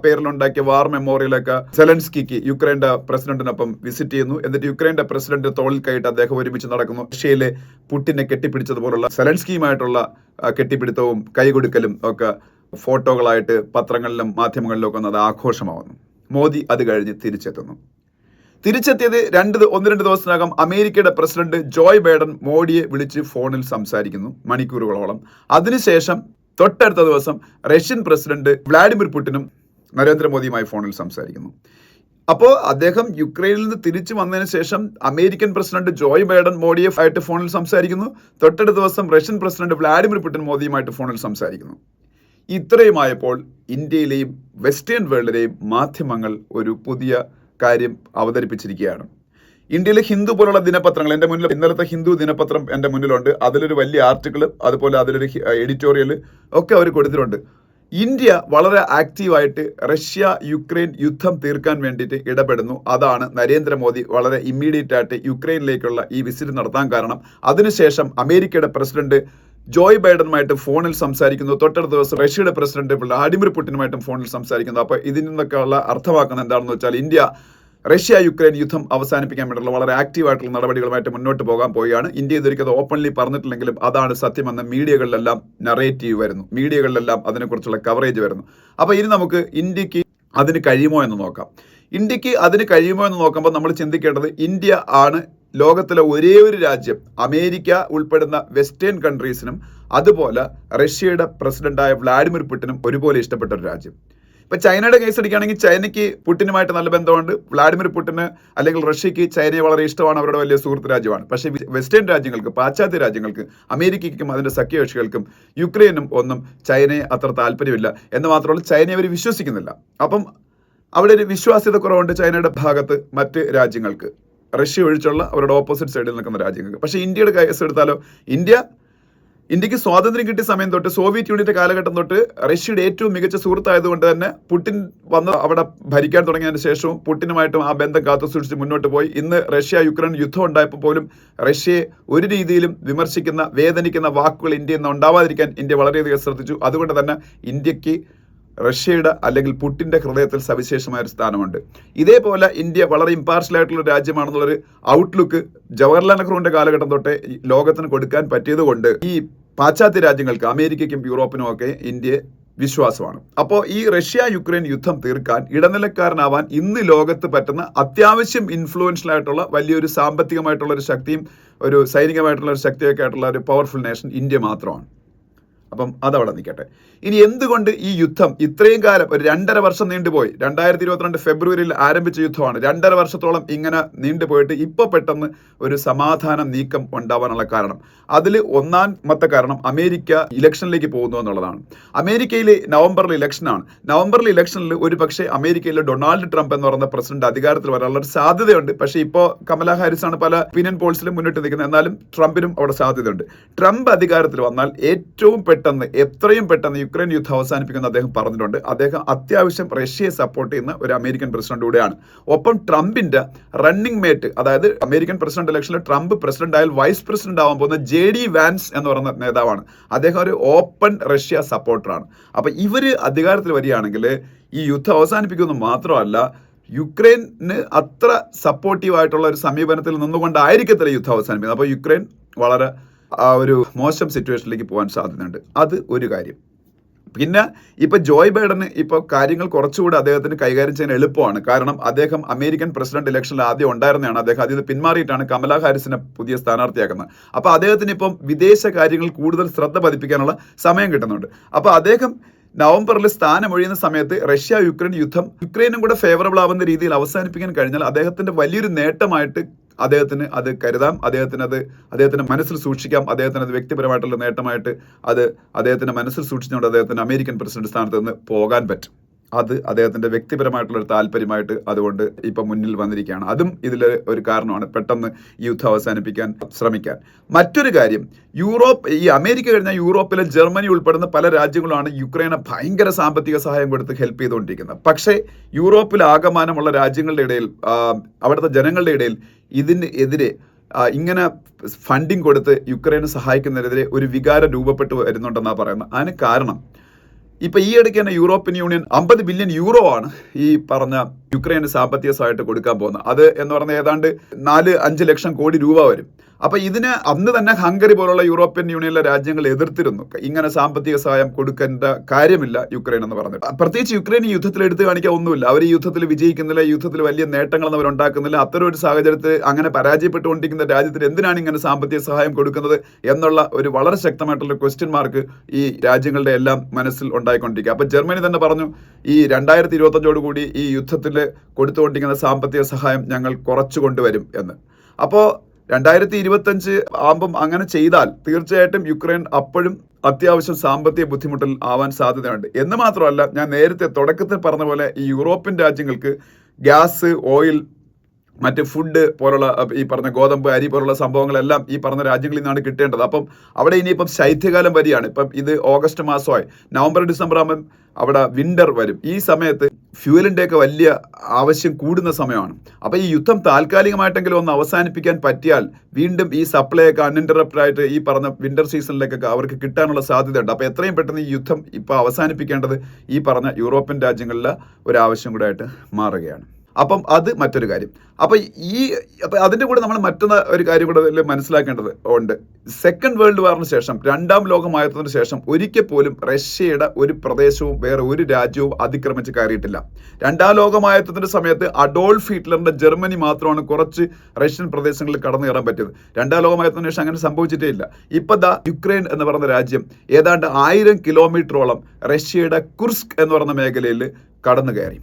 പേരിലുണ്ടാക്കിയ വാർ മെമ്മോറിയലൊക്കെ സെലൻസ്കിക്ക് യുക്രൈൻ്റെ പ്രസിഡന്റിനൊപ്പം വിസിറ്റ് ചെയ്യുന്നു. എന്നിട്ട് യുക്രൈൻ്റെ പ്രസിഡന്റ് തോളിൽ കൈയിട്ട് അദ്ദേഹം ഒരുമിച്ച് നടക്കുന്നു. റഷ്യയിലെ പുടിനെ കെട്ടിപ്പിടിച്ചതുപോലുള്ള സെലൻസ്കിയുമായിട്ടുള്ള കെട്ടിപ്പിടുത്തവും കൈകൊടുക്കലും ഒക്കെ ഫോട്ടോകളായിട്ട് പത്രങ്ങളിലും മാധ്യമങ്ങളിലും ഒക്കെ അത് ആഘോഷമാവുന്നു. മോദി അത് കഴിഞ്ഞ് തിരിച്ചെത്തിയത് ഒന്ന് രണ്ട് ദിവസത്തിനകം അമേരിക്കയുടെ പ്രസിഡന്റ് ജോയ് ബൈഡൻ മോഡിയെ വിളിച്ച് ഫോണിൽ സംസാരിക്കുന്നു മണിക്കൂറുകളോളം. അതിനുശേഷം തൊട്ടടുത്ത ദിവസം റഷ്യൻ പ്രസിഡന്റ് വ്ളാഡിമിർ പുടിനും നരേന്ദ്രമോദിയുമായി ഫോണിൽ സംസാരിക്കുന്നു. അപ്പോൾ അദ്ദേഹം യുക്രൈനിൽ നിന്ന് തിരിച്ചു വന്നതിന് ശേഷം അമേരിക്കൻ പ്രസിഡന്റ് ജോയ് ബൈഡൻ മോഡിയെ ആയിട്ട് ഫോണിൽ സംസാരിക്കുന്നു. തൊട്ടടുത്ത ദിവസം റഷ്യൻ പ്രസിഡന്റ് വ്ളാഡിമിർ പുടിൻ മോദിയുമായിട്ട് ഫോണിൽ സംസാരിക്കുന്നു. ഇത്രയുമായപ്പോൾ ഇന്ത്യയിലെയും വെസ്റ്റേൺ വേൾഡിലെയും മാധ്യമങ്ങൾ ഒരു പുതിയ കാര്യം അവതരിപ്പിച്ചിരിക്കുകയാണ്. ഇന്ത്യയിലെ ഹിന്ദു പോലുള്ള ദിനപത്രങ്ങൾ, എൻ്റെ മുന്നിൽ ഇന്നലത്തെ ഹിന്ദു ദിനപത്രം എൻ്റെ മുന്നിലുണ്ട്. അതിലൊരു വലിയ ആർട്ടിക്കിൾ, അതുപോലെ അതിലൊരു എഡിറ്റോറിയൽ ഒക്കെ അവർ കൊടുത്തിട്ടുണ്ട്. ഇന്ത്യ വളരെ ആക്റ്റീവായിട്ട് റഷ്യ യുക്രൈൻ യുദ്ധം തീർക്കാൻ വേണ്ടിയിട്ട് ഇടപെടുന്നു. അതാണ് നരേന്ദ്രമോദി വളരെ ഇമ്മീഡിയറ്റ് ആയിട്ട് യുക്രൈനിലേക്കുള്ള ഈ വിസിറ്റ് നടത്താൻ കാരണം. അതിനുശേഷം അമേരിക്കയുടെ പ്രസിഡന്റ് ജോയ് ബൈഡനുമായിട്ട് ഫോണിൽ സംസാരിക്കുന്നു. തൊട്ടടുത്ത ദിവസം റഷ്യയുടെ പ്രസിഡന്റ് വ്ളാഡിമിർ പുടിനുമായിട്ടും ഫോണിൽ സംസാരിക്കുന്നു. അപ്പോൾ ഇതിൽ നിന്നൊക്കെയുള്ള അർത്ഥമാക്കുന്നത് എന്താണെന്ന് വെച്ചാൽ ഇന്ത്യ റഷ്യ യുക്രൈൻ യുദ്ധം അവസാനിപ്പിക്കാൻ വേണ്ടിയുള്ള വളരെ ആക്റ്റീവായിട്ടുള്ള നടപടികളുമായിട്ട് മുന്നോട്ട് പോകാൻ പോവുകയാണ്. ഇന്ത്യ ഇതൊരിക്കൽ ഓപ്പൺലി പറഞ്ഞിട്ടില്ലെങ്കിലും അതാണ് സത്യമെന്ന് മീഡിയകളിലെല്ലാം നറേറ്റീവ് വരുന്നു, മീഡിയകളിലെല്ലാം അതിനെക്കുറിച്ചുള്ള കവറേജ് വരുന്നു. അപ്പോൾ ഇനി നമുക്ക് ഇന്ത്യക്ക് അതിന് കഴിയുമോ എന്ന് നോക്കാം. ഇന്ത്യക്ക് അതിന് കഴിയുമോ എന്ന് നോക്കുമ്പോൾ നമ്മൾ ചിന്തിക്കേണ്ടത്, ഇന്ത്യ ആണ് ലോകത്തിലെ ഒരേ ഒരു രാജ്യം അമേരിക്ക ഉൾപ്പെടുന്ന വെസ്റ്റേൺ കൺട്രീസിനും അതുപോലെ റഷ്യയുടെ പ്രസിഡന്റായ വ്ളാഡിമിർ പുടിനും ഒരുപോലെ ഇഷ്ടപ്പെട്ട ഒരു രാജ്യം. ഇപ്പം ചൈനയുടെ കേസ് എടുക്കുകയാണെങ്കിൽ ചൈനയ്ക്ക് പുടിനുമായിട്ട് നല്ല ബന്ധമുണ്ട്. വ്ളാഡിമിർ പുടിന് അല്ലെങ്കിൽ റഷ്യക്ക് ചൈനയെ വളരെ ഇഷ്ടമാണ്, അവരുടെ വലിയ സുഹൃത്ത് രാജ്യമാണ്. പക്ഷേ വെസ്റ്റേൺ രാജ്യങ്ങൾക്ക്, പാശ്ചാത്യ രാജ്യങ്ങൾക്ക്, അമേരിക്കയ്ക്കും അതിൻ്റെ സഖ്യകക്ഷികൾക്കും യുക്രൈനും ഒന്നും ചൈനയെ അത്ര താല്പര്യമില്ല. എന്ന് മാത്രമല്ല ചൈനയെ അവർ വിശ്വസിക്കുന്നില്ല. അപ്പം അവിടെ ഒരു വിശ്വാസ്യത കുറവുണ്ട് ചൈനയുടെ ഭാഗത്ത് മറ്റ് രാജ്യങ്ങൾക്ക്, റഷ്യ ഒഴിച്ചുള്ള അവരുടെ ഓപ്പോസിറ്റ് സൈഡിൽ നിൽക്കുന്ന രാജ്യങ്ങൾക്ക്. പക്ഷേ ഇന്ത്യയുടെ കേസ് എടുത്താലോ, ഇന്ത്യ ഇന്ത്യക്ക് സ്വാതന്ത്ര്യം കിട്ടിയ സമയം തൊട്ട് സോവിയറ്റ് യൂണിയന്റെ കാലഘട്ടം തൊട്ട് റഷ്യയുടെ ഏറ്റവും മികച്ച സുഹൃത്തായതുകൊണ്ട് തന്നെ പുടിൻ വന്ന് അവിടെ ഭരിക്കാൻ തുടങ്ങിയതിന് ശേഷവും പുടിനുമായിട്ടും ആ ബന്ധം കാത്തു സൂക്ഷിച്ച് മുന്നോട്ട് പോയി. ഇന്ന് റഷ്യ യുക്രൈൻ യുദ്ധം ഉണ്ടായപ്പോൾ പോലും റഷ്യയെ ഒരു രീതിയിലും വിമർശിക്കുന്ന വേദനിക്കുന്ന വാക്കുകൾ ഇന്ത്യയിൽ നിന്ന് ഉണ്ടാവാതിരിക്കാൻ ഇന്ത്യ വളരെയധികം ശ്രദ്ധിച്ചു. അതുകൊണ്ട് തന്നെ ഇന്ത്യക്ക് റഷ്യയുടെ അല്ലെങ്കിൽ പുടിന്റെ ഹൃദയത്തിൽ സവിശേഷമായ ഒരു സ്ഥാനമുണ്ട്. ഇതേപോലെ ഇന്ത്യ വളരെ ഇമ്പാർഷ്യൽ ആയിട്ടുള്ള രാജ്യമാണെന്നുള്ളൊരു ഔട്ട്ലുക്ക് ജവഹർലാൽ നെഹ്റുവിന്റെ കാലഘട്ടം തൊട്ടേ ലോകത്തിന് കൊടുക്കാൻ പറ്റിയത് കൊണ്ട് ഈ പാശ്ചാത്യ രാജ്യങ്ങൾക്ക് അമേരിക്കയ്ക്കും യൂറോപ്പിനും ഒക്കെ ഇന്ത്യയെ വിശ്വാസമാണ്. അപ്പോൾ ഈ റഷ്യ യുക്രൈൻ യുദ്ധം തീർക്കാൻ ഇടനിലക്കാരനാവാൻ ഇന്ന് ലോകത്ത് പറ്റുന്ന അത്യാവശ്യം ഇൻഫ്ലുവൻഷ്യൽ ആയിട്ടുള്ള വലിയൊരു സാമ്പത്തികമായിട്ടുള്ള ഒരു ശക്തിയും ഒരു സൈനികമായിട്ടുള്ള ഒരു ശക്തിയൊക്കെ ആയിട്ടുള്ള ഒരു പവർഫുൾ നേഷൻ ഇന്ത്യ മാത്രമാണ്. അപ്പം അതവിടെ നിൽക്കട്ടെ. ഇനി എന്തുകൊണ്ട് ഈ യുദ്ധം ഇത്രയും കാലം ഒരു 2.5 വർഷം നീണ്ടുപോയി? 2022 ഫെബ്രുവരിയിൽ ആരംഭിച്ച യുദ്ധമാണ്. 2.5 വർഷത്തോളം ഇങ്ങനെ നീണ്ടുപോയിട്ട് ഇപ്പോൾ പെട്ടെന്ന് ഒരു സമാധാന നീക്കം ഉണ്ടാവാനുള്ള കാരണം, അതിൽ ഒന്നാമത്തെ കാരണം അമേരിക്ക ഇലക്ഷനിലേക്ക് പോകുന്നു എന്നുള്ളതാണ്. അമേരിക്കയിൽ നവംബറിൽ ഇലക്ഷനാണ്. നവംബറിൽ ഇലക്ഷനിൽ ഒരു പക്ഷേ അമേരിക്കയിൽ ഡൊണാൾഡ് ട്രംപ് എന്ന് പറയുന്ന പ്രസിഡന്റ് അധികാരത്തിൽ വരാനുള്ള ഒരു സാധ്യതയുണ്ട്. പക്ഷേ ഇപ്പോൾ കമലാ ഹാരിസ് ആണ് പല ഒപ്പീനിയൻ പോൾസിലും മുന്നിട്ട് നിൽക്കുന്നത്. എന്നാലും ട്രംപിനും അവിടെ സാധ്യതയുണ്ട്. ട്രംപ് അധികാരത്തിൽ വന്നാൽ ഏറ്റവും എത്രയും പെട്ടെന്ന് യുക്രൈൻ യുദ്ധം അവസാനിപ്പിക്കുമെന്ന് അദ്ദേഹം പറഞ്ഞിട്ടുണ്ട്. അദ്ദേഹം അത്യാവശ്യം റഷ്യയെ സപ്പോർട്ട് ചെയ്യുന്ന ഒരു അമേരിക്കൻ പ്രസിഡന്റ് കൂടെയാണ്. ഒപ്പം ട്രംപിന്റെ റണ്ണിംഗ് മേറ്റ്, അതായത് അമേരിക്കൻ പ്രസിഡന്റ് ഇലക്ഷനിൽ ട്രംപ് പ്രസിഡന്റ് ആയാൽ വൈസ് പ്രസിഡന്റ് ആവാൻ പോകുന്ന JD വാൻസ് എന്ന് പറയുന്ന നേതാവാണ്. അദ്ദേഹം ഒരു ഓപ്പൺ റഷ്യ സപ്പോർട്ടറാണ്. അപ്പൊ ഇവര് അധികാരത്തിൽ വരികയാണെങ്കിൽ ഈ യുദ്ധം അവസാനിപ്പിക്കുമെന്ന് മാത്രമല്ല, യുക്രൈന് അത്ര സപ്പോർട്ടീവായിട്ടുള്ള ഒരു സമീപനത്തിൽ നിന്നുകൊണ്ടായിരിക്കത്തില്ല യുദ്ധം അവസാനിപ്പിക്കുന്നത്. അപ്പോൾ യുക്രൈൻ വളരെ ഒരു മോശം സിറ്റുവേഷനിലേക്ക് പോകാൻ സാധ്യതയുണ്ട്. അത് ഒരു കാര്യം. പിന്നെ ഇപ്പൊ ജോയ് ബൈഡന് ഇപ്പോൾ കാര്യങ്ങൾ കുറച്ചുകൂടി അദ്ദേഹത്തിന് കൈകാര്യം ചെയ്യാൻ എളുപ്പമാണ്. കാരണം അദ്ദേഹം അമേരിക്കൻ പ്രസിഡന്റ് ഇലക്ഷനിൽ ആദ്യം ഉണ്ടായിരുന്നതാണ്. അദ്ദേഹം അതിൽ പിന്മാറിയിട്ടാണ് കമലാ ഹാരിസിനെ പുതിയ സ്ഥാനാർത്ഥിയാക്കുന്നത്. അപ്പൊ അദ്ദേഹത്തിന് ഇപ്പം വിദേശ കാര്യങ്ങൾ കൂടുതൽ ശ്രദ്ധ പതിപ്പിക്കാനുള്ള സമയം കിട്ടുന്നുണ്ട്. അപ്പൊ അദ്ദേഹം നവംബറിൽ സ്ഥാനമൊഴിയുന്ന സമയത്ത് റഷ്യ യുക്രൈൻ യുദ്ധം യുക്രൈനും കൂടെ ഫേവറബിൾ ആവുന്ന രീതിയിൽ അവസാനിപ്പിക്കാൻ കഴിഞ്ഞാൽ അദ്ദേഹത്തിന്റെ വലിയൊരു നേട്ടമായിട്ട് അദ്ദേഹത്തിന് അത് കരുതാം, അദ്ദേഹത്തിന്റെ മനസ്സിൽ സൂക്ഷിക്കാം. അദ്ദേഹത്തിന് അത് വ്യക്തിപരമായിട്ടുള്ള നേട്ടമായിട്ട് അത് അദ്ദേഹത്തിന്റെ മനസ്സിൽ സൂക്ഷിച്ചുകൊണ്ട് അദ്ദേഹത്തിന് അമേരിക്കൻ പ്രസിഡന്റ് സ്ഥാനത്ത് നിന്ന് പോകാൻ പറ്റും. അത് അദ്ദേഹത്തിന്റെ വ്യക്തിപരമായിട്ടുള്ള ഒരു താല്പര്യമായിട്ട് അതുകൊണ്ട് ഇപ്പൊ മുന്നിൽ വന്നിരിക്കുകയാണ്. അതും ഇതിൽ ഒരു കാരണമാണ് പെട്ടെന്ന് ഈ യുദ്ധം അവസാനിപ്പിക്കാൻ ശ്രമിക്കാൻ. മറ്റൊരു കാര്യം, ഈ അമേരിക്ക കഴിഞ്ഞാൽ യൂറോപ്പിലെ ജർമ്മനി ഉൾപ്പെടുന്ന പല രാജ്യങ്ങളാണ് യുക്രൈനെ ഭയങ്കര സാമ്പത്തിക സഹായം കൊടുത്ത് ഹെൽപ്പ് ചെയ്തുകൊണ്ടിരിക്കുന്നത്. പക്ഷേ യൂറോപ്പിൽ ആകമാനമുള്ള രാജ്യങ്ങളുടെ ഇടയിൽ, അവിടുത്തെ ജനങ്ങളുടെ ഇടയിൽ ഇതിനെതിരെ ഇങ്ങനെ ഫണ്ടിങ് കൊടുത്ത് യുക്രൈനെ സഹായിക്കുന്നതിനെതിരെ ഒരു വികാരം രൂപപ്പെട്ടു വരുന്നുണ്ടെന്നാണ് പറയുന്നത്. അതിന് കാരണം ഇപ്പൊ ഈ ഇടയ്ക്ക് തന്നെ യൂറോപ്യൻ യൂണിയൻ 50 ബില്യൺ യൂറോ ആണ് ഈ പറഞ്ഞ യുക്രൈന് സാമ്പത്തിക സഹായമായിട്ട് കൊടുക്കാൻ പോകുന്നത്. അത് എന്ന് പറഞ്ഞാൽ ഏതാണ്ട് 4-5 ലക്ഷം കോടി രൂപ വരും. അപ്പൊ ഇതിന് അന്ന് തന്നെ ഹംഗറി പോലുള്ള യൂറോപ്യൻ യൂണിയനിലെ രാജ്യങ്ങൾ എതിർത്തിരുന്നു. ഇങ്ങനെ സാമ്പത്തിക സഹായം കൊടുക്കേണ്ട കാര്യമില്ല യുക്രൈൻ എന്ന് പറഞ്ഞിട്ട്. പ്രത്യേകിച്ച് യുക്രൈൻ ഈ യുദ്ധത്തിൽ എടുത്തു കാണിക്കാൻ ഒന്നുമില്ല. അവർ ഈ യുദ്ധത്തിൽ വിജയിക്കുന്നില്ല, യുദ്ധത്തിൽ വലിയ നേട്ടങ്ങളൊന്നും അവർ ഉണ്ടാക്കുന്നില്ല. അത്തരം ഒരു സാഹചര്യത്തിൽ അങ്ങനെ പരാജയപ്പെട്ടുകൊണ്ടിരിക്കുന്ന രാജ്യത്തിന് എന്തിനാണ് ഇങ്ങനെ സാമ്പത്തിക സഹായം കൊടുക്കുന്നത് എന്നുള്ള ഒരു വളരെ ശക്തമായിട്ടുള്ള ക്വസ്റ്റ്യൻ മാർക്ക് ഈ രാജ്യങ്ങളുടെ എല്ലാം മനസ്സിൽ ഉണ്ടായിക്കൊണ്ടിരിക്കുക. അപ്പൊ ജർമ്മനി തന്നെ പറഞ്ഞു, ഈ 2025 ഈ യുദ്ധത്തിൽ കൊടുത്തുകൊണ്ടിരിക്കുന്ന സാമ്പത്തിക സഹായം ഞങ്ങൾ കുറച്ചു കൊണ്ടുവരും എന്ന്. അപ്പോൾ 2025 ആകുമ്പം അങ്ങനെ ചെയ്താൽ തീർച്ചയായിട്ടും യുക്രൈൻ അപ്പോഴും അത്യാവശ്യം സാമ്പത്തിക ബുദ്ധിമുട്ടിൽ ആവാൻ സാധ്യതയുണ്ട്. എന്ന് മാത്രമല്ല, ഞാൻ നേരത്തെ തുടക്കത്തിൽ പറഞ്ഞ പോലെ ഈ യൂറോപ്യൻ രാജ്യങ്ങൾക്ക് ഗ്യാസ്, ഓയിൽ, മറ്റ് ഫുഡ് പോലുള്ള ഈ പറഞ്ഞ ഗോതമ്പ്, അരി പോലുള്ള സംഭവങ്ങളെല്ലാം ഈ പറഞ്ഞ രാജ്യങ്ങളിൽ നിന്നാണ് കിട്ടേണ്ടത്. അപ്പം അവിടെ ഇനിയിപ്പം ശൈത്യകാലം വരികയാണ്. ഇപ്പം ഇത് ഓഗസ്റ്റ് മാസമായി, നവംബർ ഡിസംബർ ആകുമ്പം അവിടെ വിന്റർ വരും. ഈ സമയത്ത് ഫ്യൂവലിൻ്റെയൊക്കെ വലിയ ആവശ്യം കൂടുന്ന സമയമാണ്. അപ്പം ഈ യുദ്ധം താൽക്കാലികമായിട്ടെങ്കിലും ഒന്ന് അവസാനിപ്പിക്കാൻ പറ്റിയാൽ വീണ്ടും ഈ സപ്ലൈ ഒക്കെ അൺഇൻറ്ററപ്റ്റഡ് ആയിട്ട് ഈ പറഞ്ഞ വിന്റർ സീസണിലേക്കൊക്കെ അവർക്ക് കിട്ടാനുള്ള സാധ്യതയുണ്ട്. അപ്പോൾ എത്രയും പെട്ടെന്ന് ഈ യുദ്ധം ഇപ്പോൾ അവസാനിപ്പിക്കേണ്ടത് ഈ പറഞ്ഞ യൂറോപ്യൻ രാജ്യങ്ങളിലെ ഒരു ആവശ്യം കൂടെ ആയിട്ട് മാറുകയാണ്. അപ്പം അത് മറ്റൊരു കാര്യം. അപ്പം അതിൻ്റെ കൂടെ നമ്മൾ മറ്റൊന്ന് ഒരു കാര്യം കൂടെ മനസ്സിലാക്കേണ്ടത് ഉണ്ട്. സെക്കൻഡ് വേൾഡ് വാറിന് ശേഷം, 2ാം ലോകമഹായുദ്ധത്തിന് ശേഷം ഒരിക്കൽ പോലും റഷ്യയുടെ ഒരു പ്രദേശവും വേറെ ഒരു രാജ്യവും അതിക്രമിച്ച് കയറിയിട്ടില്ല. 2ാം ലോകമഹായുദ്ധത്തിന്റെ സമയത്ത് അഡോൾഫ് ഹിറ്റ്ലറിന്റെ ജർമ്മനി മാത്രമാണ് കുറച്ച് റഷ്യൻ പ്രദേശങ്ങളിൽ കടന്നു കയറാൻ പറ്റിയത്. 2ാം ലോകമഹായുദ്ധത്തിന് ശേഷം അങ്ങനെ സംഭവിച്ചിട്ടേ ഇല്ല. ഇപ്പൊ യുക്രൈൻ എന്ന് പറയുന്ന രാജ്യം ഏതാണ്ട് 1000 കിലോമീറ്ററോളം റഷ്യയുടെ കുർസ്ക് എന്ന് പറയുന്ന മേഖലയിൽ കടന്നു കയറി.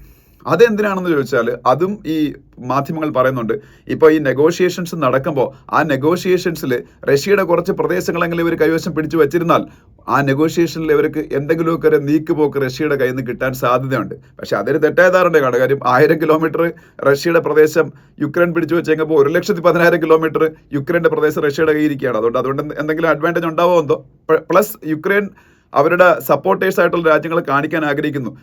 അതെന്തിനാണെന്ന് ചോദിച്ചാൽ അതും ഈ മാധ്യമങ്ങൾ പറയുന്നുണ്ട്. ഇപ്പോൾ ഈ നെഗോഷിയേഷൻസ് നടക്കുമ്പോൾ ആ നെഗോഷിയേഷൻസിൽ റഷ്യയുടെ കുറച്ച് പ്രദേശങ്ങളെങ്കിലും ഇവർ കൈവശം പിടിച്ചു വച്ചിരുന്നാൽ ആ നെഗോഷിയേഷനിൽ ഇവർക്ക് എന്തെങ്കിലുമൊക്കെ ഒരു നീക്കുപോക്ക് റഷ്യയുടെ കയ്യിൽ നിന്ന് കിട്ടാൻ സാധ്യതയുണ്ട്. പക്ഷെ അതൊരു തെറ്റായ ധാരണയാണ്. കാര്യം 1000 കിലോമീറ്റർ റഷ്യയുടെ പ്രദേശം യുക്രൈൻ പിടിച്ചു വെച്ചെങ്കിൽ 1,10,000 കിലോമീറ്റർ യുക്രൈൻ്റെ പ്രദേശം റഷ്യയുടെ കയ്യിരിക്കുകയാണ്. അതുകൊണ്ട് എന്തെങ്കിലും അഡ്വാൻറ്റേജ് ഉണ്ടാവോ എന്തോ. പ്ലസ് യുക്രൈൻ അവരുടെ സപ്പോർട്ടേഴ്സ് ആയിട്ടുള്ള രാജ്യങ്ങളെ കാണിക്കാൻ ആഗ്രഹിക്കുന്നു.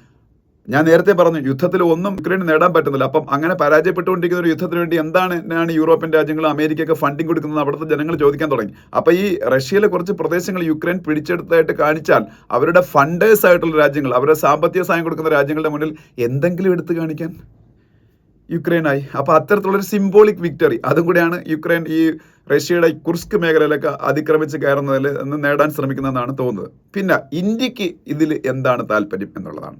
ഞാൻ നേരത്തെ പറഞ്ഞു യുദ്ധത്തിൽ ഒന്നും യുക്രൈന് നേടാൻ പറ്റുന്നില്ല. അപ്പം അങ്ങനെ പരാജയപ്പെട്ടുകൊണ്ടിരിക്കുന്ന ഒരു യുദ്ധത്തിന് വേണ്ടി എന്താണ് യൂറോപ്യൻ രാജ്യങ്ങളും അമേരിക്കയൊക്കെ ഫണ്ടിങ് കൊടുക്കുന്നത് അവിടുത്തെ ജനങ്ങൾ ചോദിക്കാൻ തുടങ്ങി. അപ്പം ഈ റഷ്യയിലെ കുറച്ച് പ്രദേശങ്ങൾ യുക്രൈൻ പിടിച്ചെടുത്തായിട്ട് കാണിച്ചാൽ അവരുടെ ഫണ്ടേഴ്സ് ആയിട്ടുള്ള രാജ്യങ്ങൾ, അവരുടെ സാമ്പത്തിക സഹായം കൊടുക്കുന്ന രാജ്യങ്ങളുടെ മുന്നിൽ എന്തെങ്കിലും എടുത്തു കാണിക്കാൻ യുക്രൈനായി. അപ്പോൾ അത്തരത്തിലുള്ളൊരു സിംബോളിക് വിക്ടറി അതും കൂടിയാണ് യുക്രൈൻ ഈ റഷ്യയുടെ കുർസ്ക് മേഖലയിലൊക്കെ അതിക്രമിച്ച് കയറുന്നതിൽ നിന്ന് നേടാൻ ശ്രമിക്കുന്നതെന്നാണ് തോന്നുന്നത്. പിന്നെ ഇന്ത്യക്ക് ഇതിൽ എന്താണ് താല്പര്യം എന്നുള്ളതാണ്.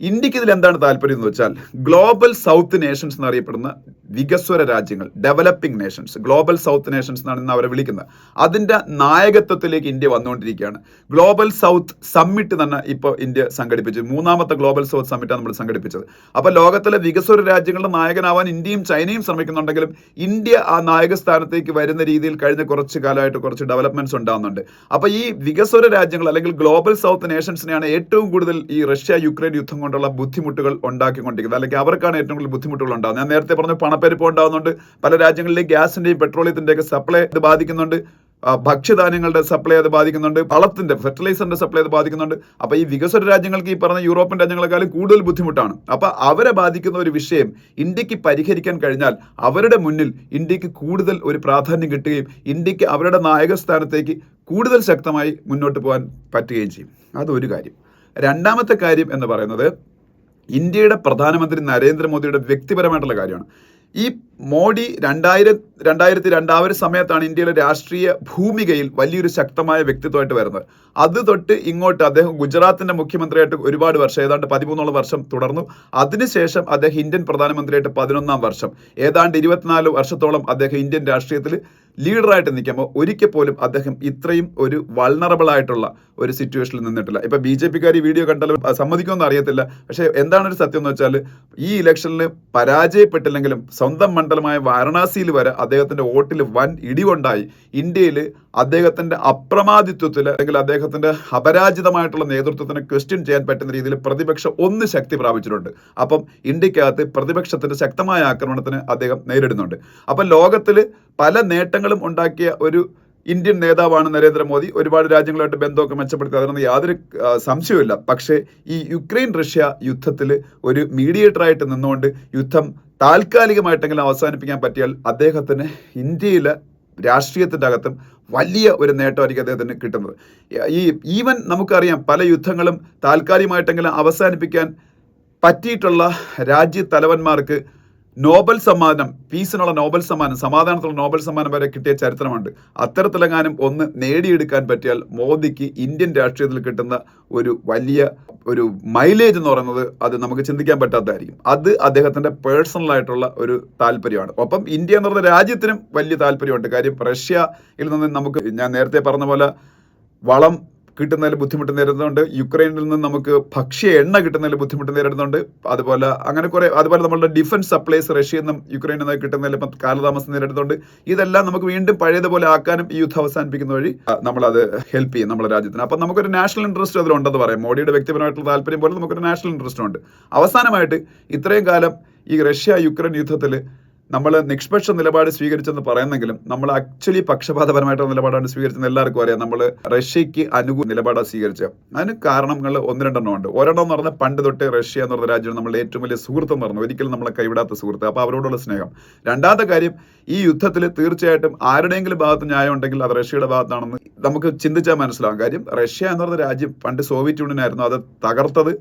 ഇന്ത്യക്ക് ഇതിൽ എന്താണ് താല്പര്യം എന്ന് വെച്ചാൽ ഗ്ലോബൽ സൗത്ത് നേഷൻസ് എന്നറിയപ്പെടുന്ന വികസ്വര രാജ്യങ്ങൾ, developing Nations, global south Nations എന്നാണ് ഇന്ന് അവരെ വിളിക്കുന്നത്. അതിൻ്റെ നായകത്വത്തിലേക്ക് ഇന്ത്യ വന്നുകൊണ്ടിരിക്കുകയാണ്. ഗ്ലോബൽ സൗത്ത് സമ്മിറ്റ് തന്നെ ഇപ്പോൾ ഇന്ത്യ സംഘടിപ്പിച്ചു. 3ാമത്തെ ഗ്ലോബൽ സൗത്ത് സമ്മിറ്റാണ് നമ്മൾ സംഘടിപ്പിച്ചത്. അപ്പോൾ ലോകത്തിലെ വികസ്വര രാജ്യങ്ങളുടെ നായകനാവാൻ ഇന്ത്യയും ചൈനയും ശ്രമിക്കുന്നുണ്ടെങ്കിലും ഇന്ത്യ ആ നായക സ്ഥാനത്തേക്ക് വരുന്ന രീതിയിൽ കഴിഞ്ഞ കുറച്ച് കാലമായിട്ട് കുറച്ച് ഡെവലപ്മെന്റ്സ് ഉണ്ടാകുന്നുണ്ട്. അപ്പോൾ ഈ വികസ്വര രാജ്യങ്ങൾ അല്ലെങ്കിൽ ഗ്ലോബൽ സൗത്ത് നേഷൻസിനെയാണ് ഏറ്റവും കൂടുതൽ ഈ റഷ്യ യുക്രൈൻ യുദ്ധം കൊണ്ടുള്ള ബുദ്ധിമുട്ടുകൾ ഉണ്ടാക്കിക്കൊണ്ടിരിക്കുന്നത്. അല്ലെങ്കിൽ അവർക്കാണ് ഏറ്റവും കൂടുതൽ ബുദ്ധിമുട്ടുകൾ ഉണ്ടാകുന്നത്. ഞാൻ നേരത്തെ പറഞ്ഞ പണപ്പെരുപ്പം ഉണ്ടാകുന്നുണ്ട്. പല രാജ്യങ്ങളിലെയും ഗ്യാസിന്റെയും പെട്രോളിയത്തിന്റെയൊക്കെ സപ്ലൈ ഇത് ബാധിക്കുന്നുണ്ട്. ഭക്ഷ്യധാന്യങ്ങളുടെ സപ്ലൈ അത് ബാധിക്കുന്നുണ്ട്. വളത്തിന്റെ ഫെർട്ടിലൈസറിന്റെ സപ്ലൈ അത് ബാധിക്കുന്നുണ്ട്. അപ്പോൾ ഈ വികസ്വര രാജ്യങ്ങൾക്ക് ഈ പറഞ്ഞ യൂറോപ്യൻ രാജ്യങ്ങളെക്കാളും കൂടുതൽ ബുദ്ധിമുട്ടാണ്. അപ്പോൾ അവരെ ബാധിക്കുന്ന ഒരു വിഷയം ഇന്ത്യക്ക് പരിഹരിക്കാൻ കഴിഞ്ഞാൽ അവരുടെ മുന്നിൽ ഇന്ത്യക്ക് കൂടുതൽ ഒരു പ്രാധാന്യം കിട്ടുകയും ഇന്ത്യക്ക് അവരുടെ നായക സ്ഥാനത്തേക്ക് കൂടുതൽ ശക്തമായി മുന്നോട്ട് പോകാൻ പറ്റുകയും ചെയ്യും. അതൊരു കാര്യം. രണ്ടാമത്തെ കാര്യം എന്ന് പറയുന്നത് ഇന്ത്യയുടെ പ്രധാനമന്ത്രി നരേന്ദ്രമോദിയുടെ വ്യക്തിപരമായിട്ടുള്ള കാര്യമാണ്. ഈ മോഡി 2002 ആ ഒരു സമയത്താണ് ഇന്ത്യയിലെ രാഷ്ട്രീയ ഭൂമികയിൽ വലിയൊരു ശക്തമായ വ്യക്തിത്വമായിട്ട് വരുന്നത്. അത് തൊട്ട് ഇങ്ങോട്ട് അദ്ദേഹം ഗുജറാത്തിന്റെ മുഖ്യമന്ത്രിയായിട്ട് ഒരുപാട് വർഷം, ഏതാണ്ട് 13 വർഷം തുടർന്നു. അതിനുശേഷം അദ്ദേഹം ഇന്ത്യൻ പ്രധാനമന്ത്രിയായിട്ട് 11ാം വർഷം, ഏതാണ്ട് 24 വർഷത്തോളം അദ്ദേഹം ഇന്ത്യൻ രാഷ്ട്രീയത്തിൽ ലീഡറായിട്ട് നിൽക്കുമ്പോൾ ഒരിക്കൽ പോലും അദ്ദേഹം ഇത്രയും ഒരു വൾണറബിൾ ആയിട്ടുള്ള ഒരു സിറ്റുവേഷനിൽ നിന്നിട്ടില്ല. ഇപ്പം BJP-ക്കാർ ഈ വീഡിയോ കണ്ടാലും സമ്മതിക്കുമെന്ന് അറിയത്തില്ല. പക്ഷേ എന്താണ് ഒരു സത്യം എന്ന് വെച്ചാൽ ഈ ഇലക്ഷനിൽ പരാജയപ്പെട്ടില്ലെങ്കിലും സ്വന്തം മണ്ഡലമായ വാരണാസിയിൽ വരെ അദ്ദേഹത്തിന്റെ വോട്ടിൽ വൻ ഇടിവുണ്ടായി. ഇന്ത്യയിൽ അദ്ദേഹത്തിന്റെ അപ്രമാദിത്വത്തിൽ അല്ലെങ്കിൽ അദ്ദേഹത്തിന്റെ അപരാജിതമായിട്ടുള്ള നേതൃത്വത്തിനെ ക്വസ്റ്റ്യൻ ചെയ്യാൻ പറ്റുന്ന രീതിയിൽ പ്രതിപക്ഷം ഒന്ന് ശക്തി പ്രാപിച്ചിട്ടുണ്ട്. അപ്പം ഇന്ത്യക്കകത്ത് പ്രതിപക്ഷത്തിന്റെ ശക്തമായ ആക്രമണത്തിന് അദ്ദേഹം നേരിടുന്നുണ്ട്. അപ്പം ലോകത്തിൽ പല നേട്ടങ്ങളും ഉണ്ടാക്കിയ ഒരു ഇന്ത്യൻ നേതാവാണ് നരേന്ദ്രമോദി. ഒരുപാട് രാജ്യങ്ങളായിട്ട് ബന്ധമൊക്കെ മെച്ചപ്പെടുത്തി, അതിനൊന്നും യാതൊരു സംശയവുമില്ല. പക്ഷേ ഈ യുക്രൈൻ റഷ്യ യുദ്ധത്തിൽ ഒരു മീഡിയേറ്ററായിട്ട് നിന്നുകൊണ്ട് യുദ്ധം താൽക്കാലികമായിട്ടെങ്കിലും അവസാനിപ്പിക്കാൻ പറ്റിയാൽ അദ്ദേഹത്തിന് ഇന്ത്യയിലെ രാഷ്ട്രീയത്തിൻ്റെ അകത്തും വലിയ ഒരു നേട്ടമായിരിക്കും അദ്ദേഹത്തിന് കിട്ടുന്നത്. ഈവൻ നമുക്കറിയാം പല യുദ്ധങ്ങളും താൽക്കാലികമായിട്ടെങ്കിലും അവസാനിപ്പിക്കാൻ പറ്റിയിട്ടുള്ള രാജ്യ തലവന്മാർക്ക് നോബൽ സമ്മാനം, പീസിനുള്ള നോബൽ സമ്മാനം, സമാധാനത്തിനുള്ള നോബൽ സമ്മാനം വരെ കിട്ടിയ ചരിത്രമുണ്ട്. അത്തരത്തിലെങ്ങാനും ഒന്ന് നേടിയെടുക്കാൻ പറ്റിയാൽ മോദിക്ക് ഇന്ത്യൻ രാഷ്ട്രീയത്തിൽ കിട്ടുന്ന ഒരു വലിയ ഒരു മൈലേജ് എന്ന് പറയുന്നത് അത് നമുക്ക് ചിന്തിക്കാൻ പറ്റാത്തതായിരിക്കും. അത് അദ്ദേഹത്തിന്റെ പേഴ്സണൽ ആയിട്ടുള്ള ഒരു താല്പര്യമാണ്. ഒപ്പം ഇന്ത്യ എന്ന് പറയുന്ന രാജ്യത്തിനും വലിയ താല്പര്യമുണ്ട്. കാര്യം റഷ്യയിൽ നിന്ന് നമുക്ക്, ഞാൻ നേരത്തെ പറഞ്ഞ പോലെ, വളം കിട്ടുന്നതിൽ ബുദ്ധിമുട്ട് നേരിടുന്നുണ്ട്. യുക്രൈനിൽ നിന്ന് നമുക്ക് ഭക്ഷ്യ എണ്ണ കിട്ടുന്നതിൽ ബുദ്ധിമുട്ട് നേരിടുന്നുണ്ട്. അതുപോലെ നമ്മളുടെ ഡിഫൻസ് സപ്ലൈസ് റഷ്യയിൽ നിന്നും യുക്രൈനിൽ നിന്ന് കിട്ടുന്നതിൽ ഇപ്പം കാലതാമസം നേരിടുന്നുണ്ട്. ഇതെല്ലാം നമുക്ക് വീണ്ടും പഴയതുപോലെ ആക്കാനും ഈ യുദ്ധം അവസാനിപ്പിക്കുന്ന വഴി നമ്മളത് ഹെൽപ്പ് ചെയ്യും നമ്മുടെ രാജ്യത്തിന്. അപ്പം നമുക്കൊരു നാഷണൽ ഇൻട്രസ്റ്റ് അതിലുണ്ടെന്ന് പറയാം. മോഡിയുടെ വ്യക്തിപരമായിട്ടുള്ള താല്പര്യം പോലെ നമുക്കൊരു നാഷണൽ ഇൻട്രസ്റ്റ് ഉണ്ട്. അവസാനമായിട്ട് ഇത്രയും കാലം ഈ റഷ്യ യുക്രൈൻ യുദ്ധത്തിൽ നമ്മൾ നിഷ്പക്ഷ നിലപാട് സ്വീകരിച്ചെന്ന് പറയുന്നെങ്കിലും നമ്മൾ ആക്ച്വലി പക്ഷപാതപരമായിട്ടുള്ള നിലപാടാണ് സ്വീകരിച്ചെന്ന് എല്ലാവർക്കും അറിയാം. നമ്മൾ റഷ്യക്ക് അനുകൂല നിലപാടാണ് സ്വീകരിച്ചത്. അതിന് കാരണങ്ങൾ 1-2 ഉണ്ട്. ഒരെണ്ണം എന്ന് പറഞ്ഞാൽ പണ്ട് തൊട്ടേ റഷ്യ എന്ന് പറഞ്ഞ രാജ്യം നമ്മളുടെ ഏറ്റവും വലിയ സുഹൃത്തെന്ന് പറഞ്ഞു, ഒരിക്കലും നമ്മളെ കൈവിടാത്ത സുഹൃത്ത്. അപ്പോൾ അവരോടുള്ള സ്നേഹം. രണ്ടാമത്തെ കാര്യം, ഈ യുദ്ധത്തിൽ തീർച്ചയായിട്ടും ആരുടെയെങ്കിലും ഭാഗത്ത് ന്യായം ഉണ്ടെങ്കിൽ അത് റഷ്യയുടെ ഭാഗത്താണെന്ന് നമുക്ക് ചിന്തിച്ചാൽ മനസ്സിലാവും. കാര്യം റഷ്യ എന്ന് പറഞ്ഞ രാജ്യം പണ്ട് സോവിയറ്റ് യൂണിയൻ ആയിരുന്നു, അത് തകർത്തത്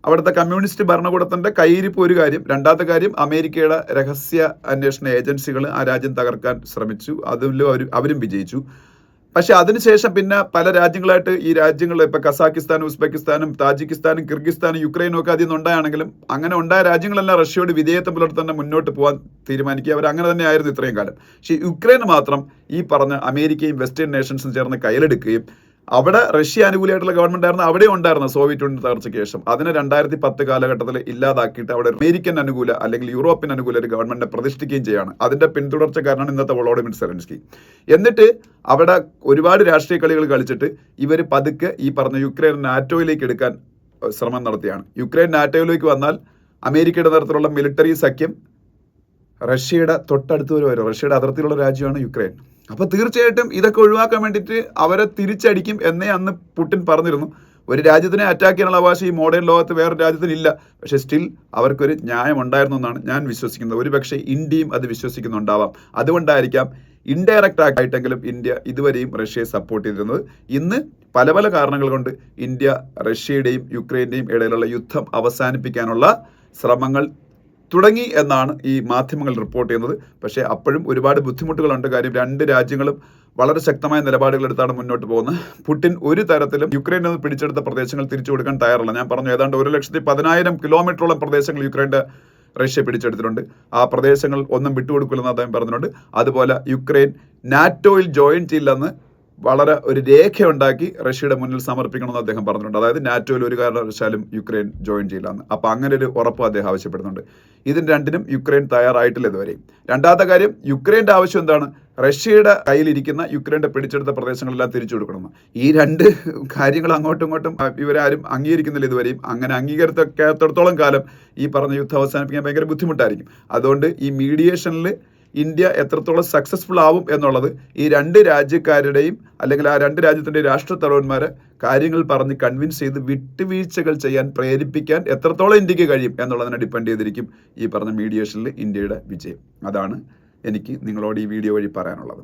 അവിടുത്തെ കമ്മ്യൂണിസ്റ്റ് ഭരണകൂടത്തിന്റെ കയ്യിരിപ്പ് ഒരു കാര്യം. രണ്ടാമത്തെ കാര്യം, അമേരിക്കയുടെ രഹസ്യ അന്വേഷണ ഏജൻസികൾ ആ രാജ്യം തകർക്കാൻ ശ്രമിച്ചു. അതിലും അവരും വിജയിച്ചു. പക്ഷെ അതിനുശേഷം പിന്നെ പല രാജ്യങ്ങളായിട്ട് ഈ രാജ്യങ്ങൾ ഇപ്പൊ കസാക്കിസ്ഥാനും ഉസ്ബെക്കിസ്ഥാനും താജിക്കിസ്ഥാനും കിർഗിസ്ഥാനും യുക്രൈനും ഒക്കെ അതിൽ നിന്ന് ഉണ്ടായാണെങ്കിലും അങ്ങനെ ഉണ്ടായ രാജ്യങ്ങളെല്ലാം റഷ്യയോട് വിധേയത്വം പുലർത്തി തന്നെ മുന്നോട്ട് പോകാൻ തീരുമാനിക്കുക. അവർ അങ്ങനെ തന്നെ ആയിരുന്നു ഇത്രയും കാലം. പക്ഷേ യുക്രൈന് മാത്രം ഈ പറഞ്ഞ അമേരിക്കയും വെസ്റ്റേൺ നേഷൻസും ചേർന്ന് കയ്യിലെടുക്കുകയും അവിടെ റഷ്യ അനുകൂലമായിട്ടുള്ള ഗവൺമെന്റ് ആയിരുന്നു അവിടെ ഉണ്ടായിരുന്ന സോവിയറ്റ് യൂണിയൻ തകർച്ചയ്ക്ക് ശേഷം. അതിനെ 2010 കാലഘട്ടത്തിൽ ഇല്ലാതാക്കിയിട്ട് അവിടെ അമേരിക്കൻ അനുകൂല അല്ലെങ്കിൽ യൂറോപ്യൻ അനുകൂല ഒരു ഗവൺമെന്റിനെ പ്രതിഷ്ഠിക്കുകയും ചെയ്യാണ്. അതിന്റെ പിന്തുടർച്ചക്കാരനാണ് ഇന്നത്തെ വോളോഡിമിർ സെലൻസ്കി. എന്നിട്ട് അവിടെ ഒരുപാട് രാഷ്ട്രീയ കളികൾ കളിച്ചിട്ട് ഇവർ പതുക്കെ ഈ പറഞ്ഞ യുക്രൈൻ നാറ്റോയിലേക്ക് എടുക്കാൻ ശ്രമം നടത്തിയാണ്. യുക്രൈൻ നാറ്റോയിലേക്ക് വന്നാൽ അമേരിക്കയുടെ തരത്തിലുള്ള മിലിറ്ററി സഖ്യം റഷ്യയുടെ തൊട്ടടുത്ത് വരും. റഷ്യയുടെ അതിർത്തിയിലുള്ള രാജ്യമാണ് യുക്രൈൻ. അപ്പോൾ തീർച്ചയായിട്ടും ഇതൊക്കെ ഒഴിവാക്കാൻ വേണ്ടിയിട്ട് അവരെ തിരിച്ചടിക്കും എന്നേ അന്ന് പുടിൻ പറഞ്ഞിരുന്നു. ഒരു രാജ്യത്തിനെ അറ്റാക്ക് ചെയ്യാനുള്ള അവകാശം ഈ മോഡേൺ ലോകത്ത് വേറെ രാജ്യത്തിനില്ല. പക്ഷേ സ്റ്റിൽ അവർക്കൊരു ന്യായം ഉണ്ടായിരുന്നു എന്നാണ് ഞാൻ വിശ്വസിക്കുന്നത്. ഒരുപക്ഷെ ഇന്ത്യയും അത് വിശ്വസിക്കുന്നുണ്ടാവാം. അതുകൊണ്ടായിരിക്കാം ഇൻഡയറക്റ്റ് ആയിട്ടെങ്കിലും ഇന്ത്യ ഇതുവരെയും റഷ്യയെ സപ്പോർട്ട് ചെയ്തിരുന്നത്. ഇന്ന് പല പല കാരണങ്ങൾ കൊണ്ട് ഇന്ത്യ റഷ്യയുടെയും യുക്രൈൻ്റെയും ഇടയിലുള്ള യുദ്ധം അവസാനിപ്പിക്കാനുള്ള ശ്രമങ്ങൾ തുടങ്ങി എന്നാണ് ഈ മാധ്യമങ്ങൾ റിപ്പോർട്ട് ചെയ്യുന്നത്. പക്ഷേ അപ്പോഴും ഒരുപാട് ബുദ്ധിമുട്ടുകളുണ്ട്. കാര്യം രണ്ട് രാജ്യങ്ങളും വളരെ ശക്തമായ നിലപാടുകൾ എടുത്താണ് മുന്നോട്ട് പോകുന്നത്. പുടിൻ ഒരു തരത്തിലും യുക്രൈനിൽ നിന്ന് പിടിച്ചെടുത്ത പ്രദേശങ്ങൾ തിരിച്ചു കൊടുക്കാൻ തയ്യാറല്ല. ഞാൻ പറഞ്ഞു, ഏതാണ്ട് 1,10,000 കിലോമീറ്ററോളം പ്രദേശങ്ങൾ യുക്രൈൻ്റെ റഷ്യ പിടിച്ചെടുത്തിട്ടുണ്ട്. ആ പ്രദേശങ്ങൾ ഒന്നും വിട്ടുകൊടുക്കില്ലെന്ന് അദ്ദേഹം പറഞ്ഞിട്ടുണ്ട്. അതുപോലെ യുക്രൈൻ നാറ്റോയിൽ ജോയിൻ ചെയ്യില്ലെന്ന് വളരെ ഒരു രേഖയുണ്ടാക്കി റഷ്യയുടെ മുന്നിൽ സമർപ്പിക്കണമെന്ന് അദ്ദേഹം പറഞ്ഞിട്ടുണ്ട്. അതായത് നാറ്റോയിൽ ഒരു കാരണവശാലും യുക്രൈൻ ജോയിൻ ചെയ്യില്ലെന്ന്. അപ്പോൾ അങ്ങനെ ഒരു ഉറപ്പ് അദ്ദേഹം ആവശ്യപ്പെടുന്നുണ്ട്. ഇതിന് രണ്ടിനും യുക്രൈൻ തയ്യാറായിട്ടില്ല ഇതുവരെയും. രണ്ടാമത്തെ കാര്യം, യുക്രൈൻ്റെ ആവശ്യം എന്താണ്? റഷ്യയുടെ കയ്യിലിരിക്കുന്ന യുക്രൈൻ്റെ പിടിച്ചെടുത്ത പ്രദേശങ്ങളെല്ലാം തിരിച്ചു കൊടുക്കണമെന്ന്. ഈ രണ്ട് കാര്യങ്ങൾ അങ്ങോട്ടും ഇങ്ങോട്ടും ഇവരാരും അംഗീകരിക്കുന്നില്ല ഇതുവരെയും. അങ്ങനെ അംഗീകരിക്കാത്തിടത്തോളം കാലം ഈ പറഞ്ഞ യുദ്ധം അവസാനിപ്പിക്കാൻ ഭയങ്കര ബുദ്ധിമുട്ടായിരിക്കും. അതുകൊണ്ട് ഈ മീഡിയേഷനിൽ ഇന്ത്യ എത്രത്തോളം സക്സസ്ഫുൾ ആവും എന്നുള്ളത് ഈ രണ്ട് രാജ്യക്കാരുടെയും അല്ലെങ്കിൽ ആ രണ്ട് രാജ്യത്തിൻ്റെ രാഷ്ട്രത്തലവന്മാരെ കാര്യങ്ങൾ പറഞ്ഞ് കൺവിൻസ് ചെയ്ത് വിട്ടുവീഴ്ചകൾ ചെയ്യാൻ പ്രേരിപ്പിക്കാൻ എത്രത്തോളം ഇന്ത്യക്ക് കഴിയും എന്നുള്ളതിനെ ഡിപ്പെൻഡ് ചെയ്തിരിക്കും ഈ പറഞ്ഞ മീഡിയേഷനിൽ ഇന്ത്യയുടെ വിജയം. അതാണ് എനിക്ക് നിങ്ങളോട് ഈ വീഡിയോ വഴി പറയാനുള്ളത്.